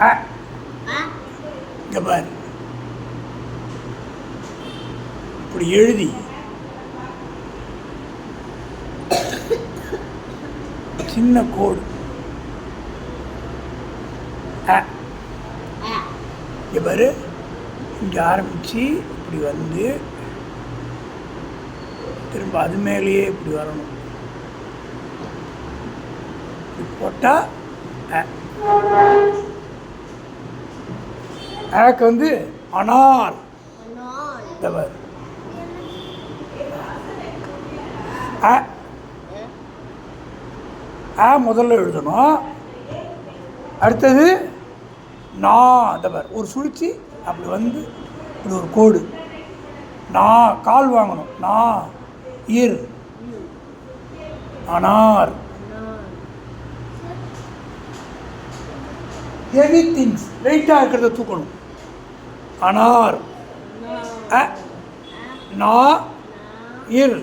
அ இங்கே பாரு, இப்படி எழுதி சின்ன கோடு இங்கே பாரு, இங்கே ஆரம்பித்து இப்படி வந்து திரும்ப அது மேலேயே இப்படி வரணும். இப்படி போட்டால் ஆக்கு வந்து அனார். இந்த பாரு, முதல்ல எழுதணும். அடுத்தது நான். இந்த பாரு, ஒரு சுழிச்சு அப்படி வந்து இப்படி ஒரு கோடு. நான் கால் வாங்கணும். நான் இர் அனார். ஹெவி திங்ஸ், வெயிட்டாக இருக்கிறத தூக்கணும். அனார். நா இர்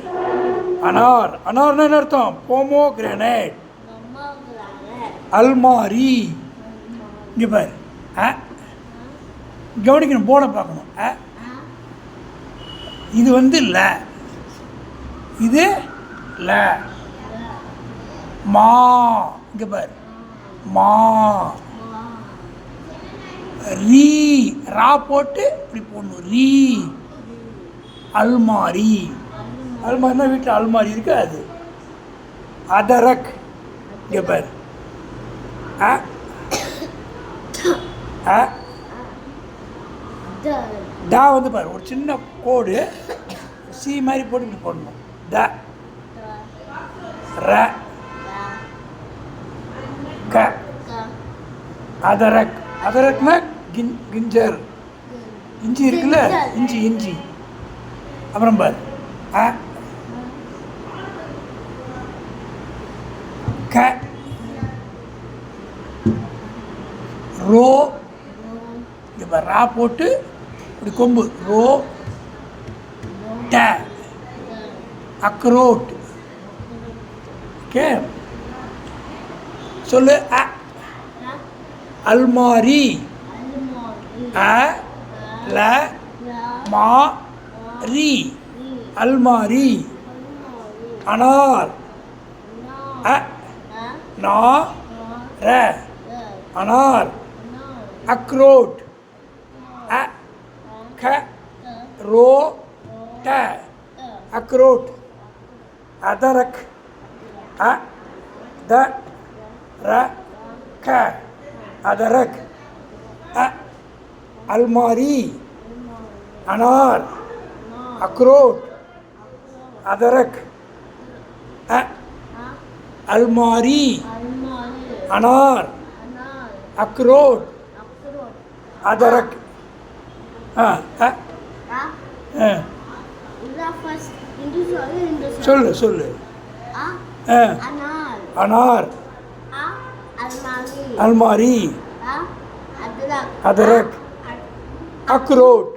அனார். அனார்னா என்ன அர்த்தம்? போமோகிரானேட். அல்மாரி. இங்கே பாரு, கவனிக்கணும், போர்டை பார்க்கணும். இது வந்து ல, இது ல. மா. இங்கே பாரு, மா. ரீ. ரா போட்டு இப்படி போடணும். ரீ. அல்மாரி. அல்மாரினா வீட்டில் அல்மாரி இருக்கு, அது. அதரக். இங்கே பாரு, டா வந்து பாரு, ஒரு சின்ன கோடு சி மாதிரி போட்டு இப்படி போடணும். த ர க. அதரக். அதரக்னா கிஞ்சர், இஞ்சி இருக்குல்ல, இஞ்சி இஞ்சி. அப்புறம் பாரு, க. ரோ. இங்கே பாரு, ரா போட்டு இப்படி கொம்பு. ரோ ட. அக்ரோட். ஓகே, சொல்லு. அல்மாரி. ல மா ரி. அல்மாரி. அனார். நா ர அனார். அக்ரோட். க ரோ ட அக்ரோட். அதரக். த ர க அதரக். அல்மாரி. அனார். அக்ரோட். அதரக். அல்மாரி. அனார். அக்ரோட். அதரக். சொல்லு சொல்லு. அனார். அல்மாரி. அதரக். அக்ரோட்.